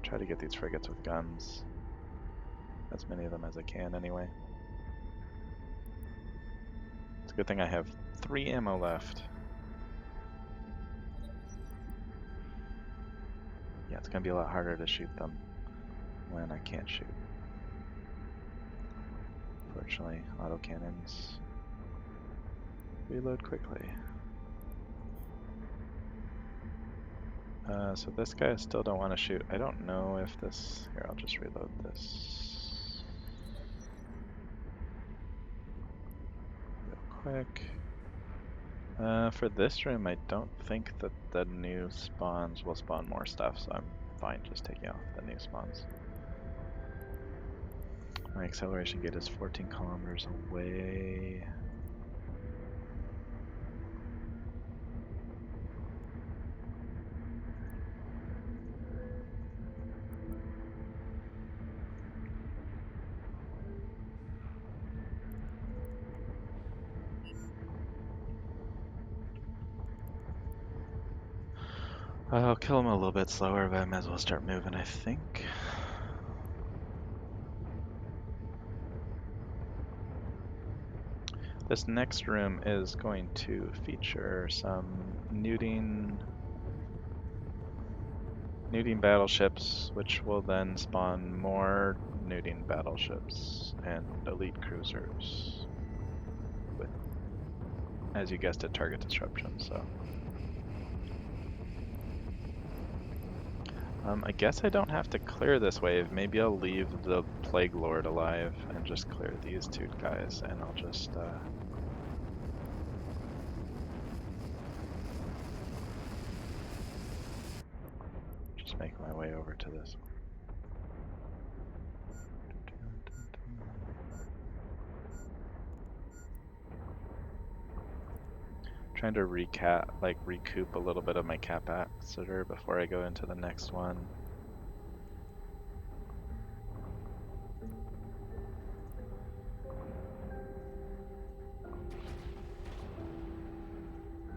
Try to get these frigates with guns. As many of them as I can, anyway. It's a good thing I have 3 ammo left. Yeah, it's gonna be a lot harder to shoot them when I can't shoot. Fortunately, autocannons reload quickly. So this guy I still don't want to shoot. I don't know if this... Here, I'll just reload this real quick. For this room, I don't think that the new spawns will spawn more stuff, so I'm fine just taking off the new spawns. My acceleration gate is 14 kilometers away. I'll kill him a little bit slower, but I might as well start moving, I think. This next room is going to feature some nuding battleships, which will then spawn more nuding battleships and elite cruisers with, as you guessed it, target disruption. So I guess I don't have to clear this wave. Maybe I'll leave the Plague Lord alive and just clear these two guys, and I'll just make my way over to this one. Trying to recoup a little bit of my capacitor before I go into the next one.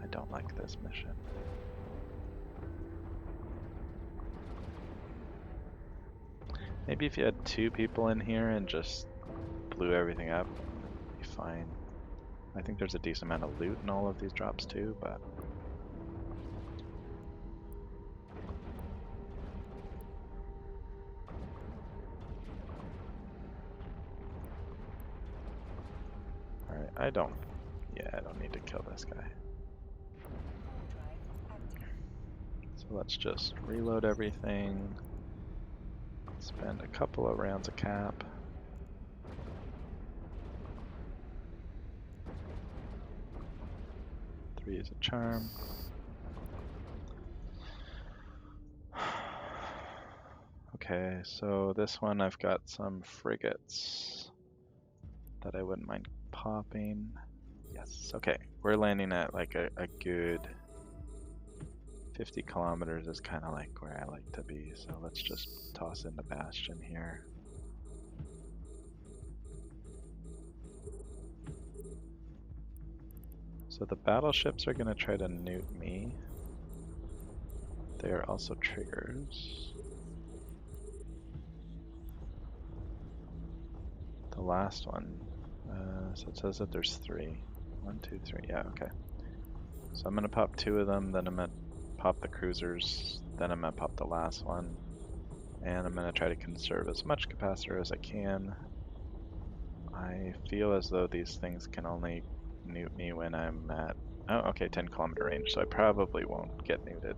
I don't like this mission. Maybe if you had two people in here and just blew everything up, it'd be fine. I think there's a decent amount of loot in all of these drops too, but alright, I don't need to kill this guy. So let's just reload everything, spend a couple of rounds of cap. Is a charm. Okay, so this one I've got some frigates that I wouldn't mind popping. Yes, okay. We're landing at like a good 50 kilometers is kind of like where I like to be, so let's just toss in the Bastion here. So the battleships are going to try to nuke me. They are also triggers. The last one, so it says that there's 3. 1, 2, 3, yeah, okay. So I'm going to pop 2 of them, then I'm going to pop the cruisers, then I'm going to pop the last one. And I'm going to try to conserve as much capacitor as I can. I feel as though these things can only nuke me when I'm at, oh, okay, 10 kilometer range, so I probably won't get nuted.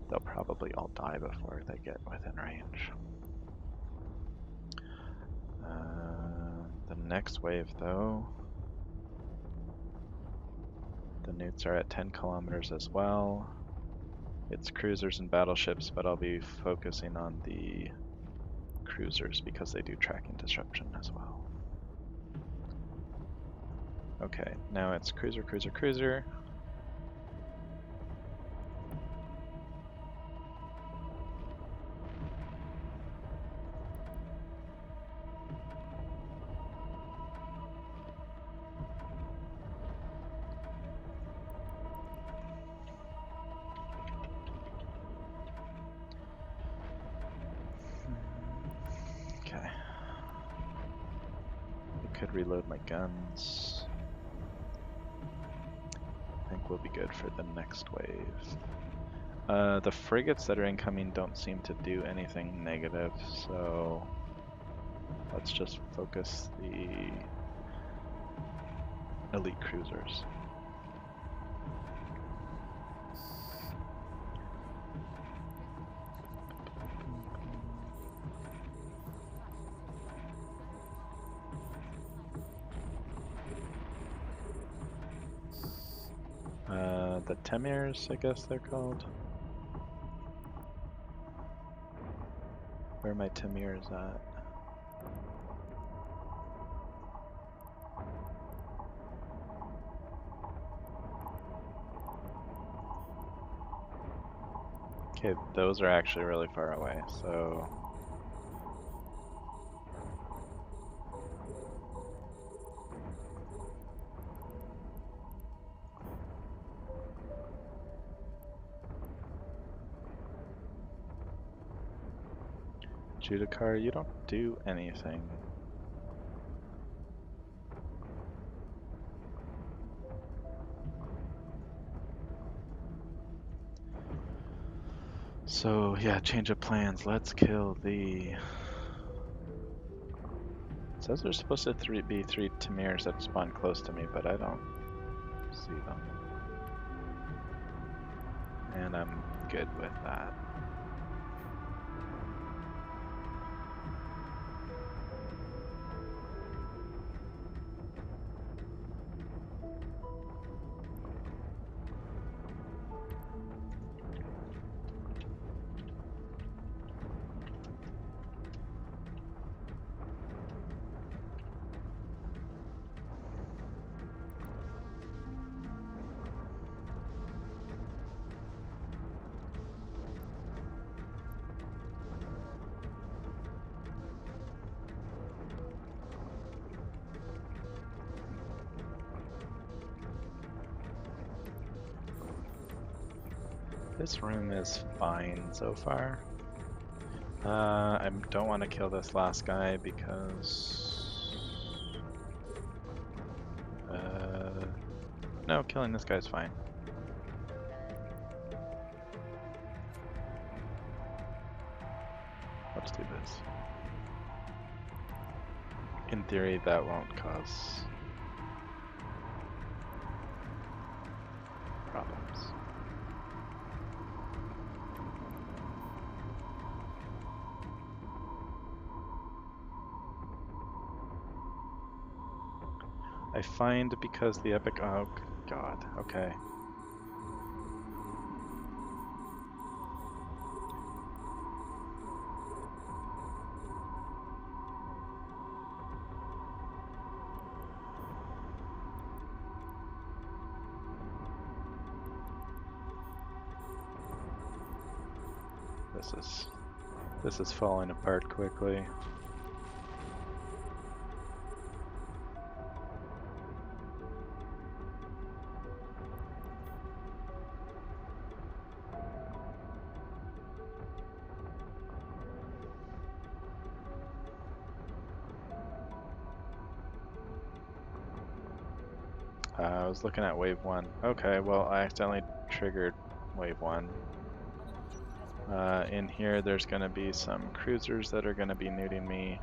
They'll probably all die before they get within range. The next wave, though, the nukes are at 10 kilometers as well. It's cruisers and battleships, but I'll be focusing on the cruisers because they do tracking disruption as well. Okay, now it's cruiser, cruiser, cruiser. Okay. I could reload my guns. I think we'll be good for the next wave. The frigates that are incoming don't seem to do anything negative, so let's just focus the elite cruisers. The Temirs, I guess they're called. Where are my Temirs at? Okay, those are actually really far away, so... Judicar, you don't do anything. So, yeah, change of plans. Let's kill the... It says there's supposed to be 3 Tamirs that spawn close to me, but I don't see them. And I'm good with that. This room is fine so far. I don't want to kill this last guy because... no, killing this guy's fine. Let's do this. In theory, that won't cause problems. I find because the epic... Oh god, okay. This is falling apart quickly. I was looking at wave 1. Okay, well I accidentally triggered wave 1. In here there's going to be some cruisers that are going to be nuding me.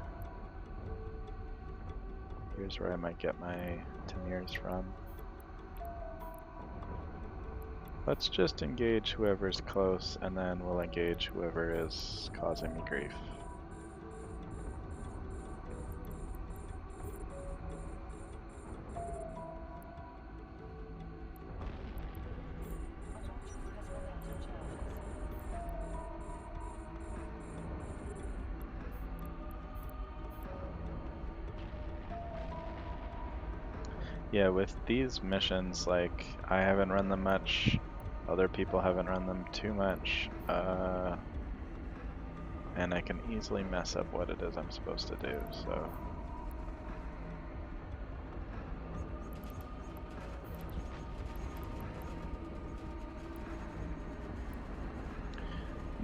Here's where I might get my Tamirs from. Let's just engage whoever's close and then we'll engage whoever is causing me grief. Yeah, with these missions, like, I haven't run them much, other people haven't run them too much, and I can easily mess up what it is I'm supposed to do, so...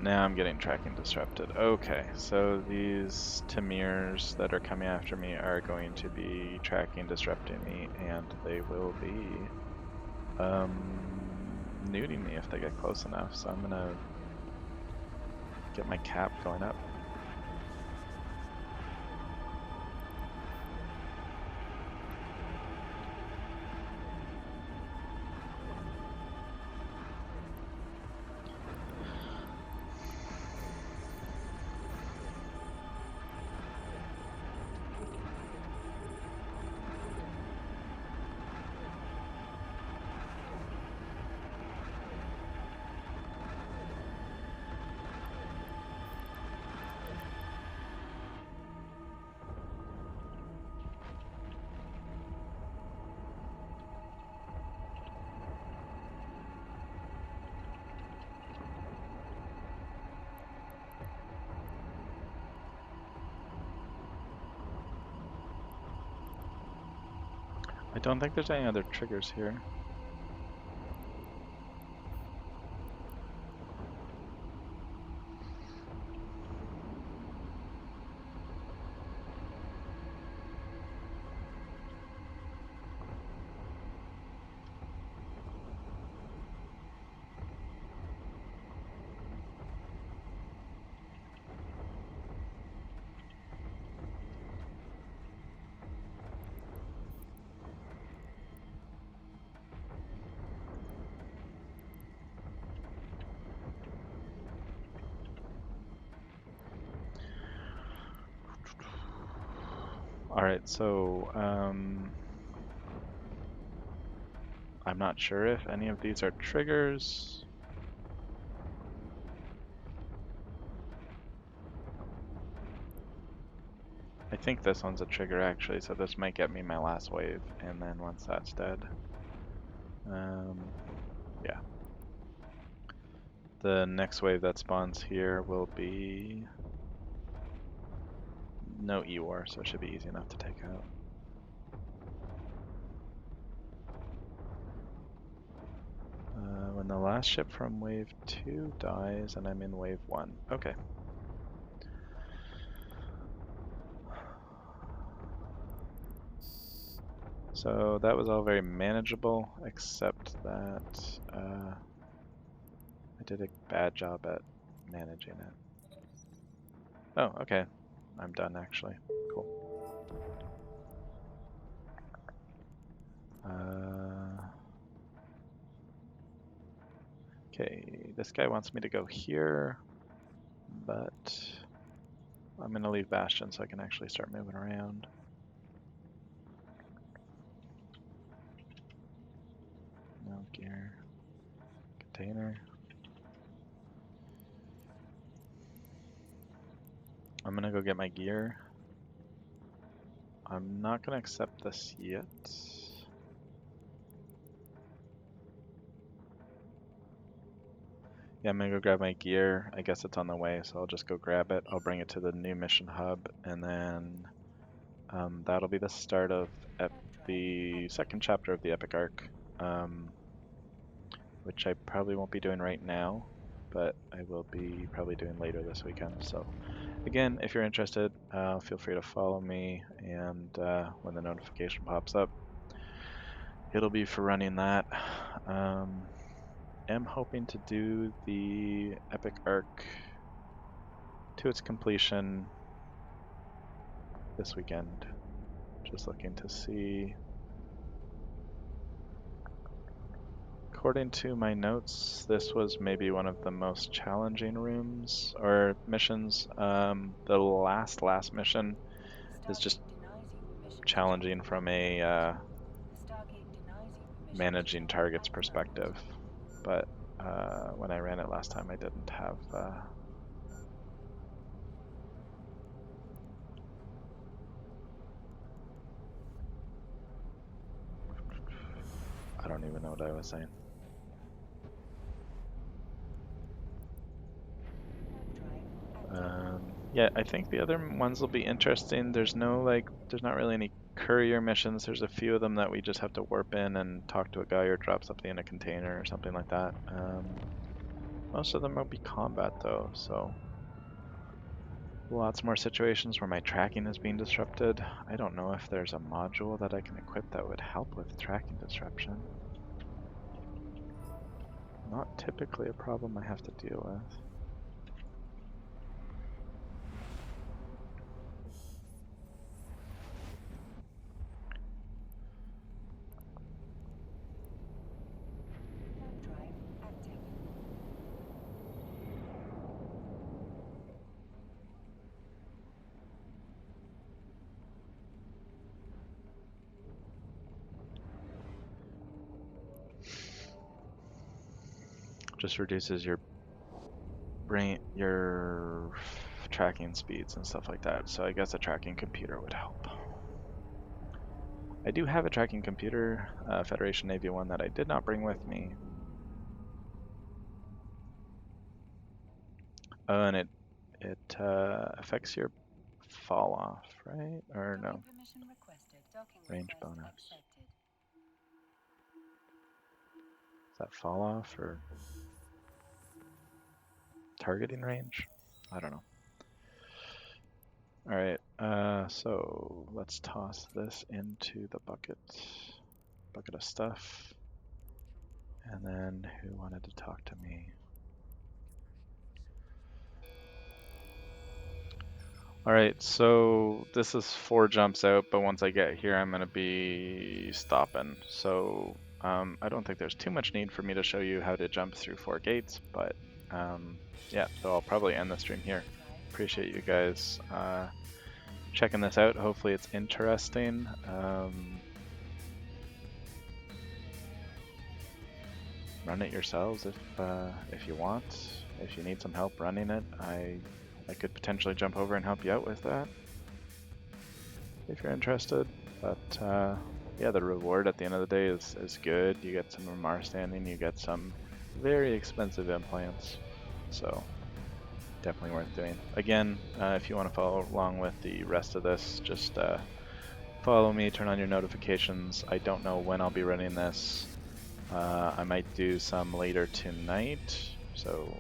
Now I'm getting tracking disrupted. Okay, so these Tamirs that are coming after me are going to be tracking disrupting me, and they will be nuding me if they get close enough, so I'm gonna get my cap going up. I don't think there's any other triggers here. Alright, so I'm not sure if any of these are triggers. I think this one's a trigger actually, so this might get me my last wave, and then once that's dead, yeah. The next wave that spawns here will be no E-War, so it should be easy enough to take out. When the last ship from wave 2 dies and I'm in wave 1. Okay. So that was all very manageable, except that I did a bad job at managing it. Oh, okay. I'm done actually. Cool. Okay, this guy wants me to go here, but I'm gonna leave Bastion so I can actually start moving around. No gear. Container. I'm gonna go get my gear. I'm not gonna accept this yet. Yeah, I'm gonna go grab my gear. I guess it's on the way, so I'll just go grab it. I'll bring it to the new mission hub, and then that'll be the start of the second chapter of the epic arc, which I probably won't be doing right now, but I will be probably doing later this weekend. So again, if you're interested, feel free to follow me, and when the notification pops up, it'll be for running that. Am hoping to do the epic arc to its completion this weekend. Just looking to see. According to my notes, this was maybe one of the most challenging rooms or missions. The last mission is just challenging from a managing targets perspective. But when I ran it last time, I didn't have I don't even know what I was saying. Yeah, I think the other ones will be interesting. There's no there's not really any courier missions. There's a few of them that we just have to warp in and talk to a guy or drop something in a container or something like that. Most of them will be combat though, so lots more situations where my tracking is being disrupted. I don't know if there's a module that I can equip that would help with tracking disruption. Not typically a problem I have to deal with. Just reduces your tracking speeds and stuff like that. So I guess a tracking computer would help. I do have a tracking computer, Federation Navy one that I did not bring with me. Oh, and it affects your fall off, right? Or no? Range bonus. that fall off or targeting range? I don't know. All right, so let's toss this into the bucket of stuff. And then who wanted to talk to me? All right, so this is 4 jumps out, but once I get here, I'm going to be stopping. So I don't think there's too much need for me to show you how to jump through 4 gates, but yeah, so I'll probably end the stream here. Appreciate you guys checking this out. Hopefully it's interesting. Run it yourselves if you want. If you need some help running it, I could potentially jump over and help you out with that if you're interested. But yeah, the reward at the end of the day is good. You get some Amarr standing, you get some very expensive implants, so definitely worth doing. Again, if you want to follow along with the rest of this, just follow me, turn on your notifications. I don't know when I'll be running this. I might do some later tonight, so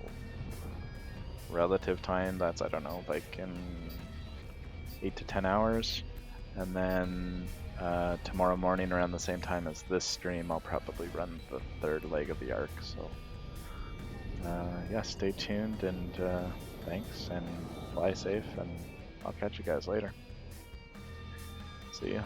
relative time, that's, I don't know, like in 8 to 10 hours. And then tomorrow morning around the same time as this stream, I'll probably run the 3rd leg of the arc. So yeah, stay tuned, and thanks, and fly safe, and I'll catch you guys later. See ya.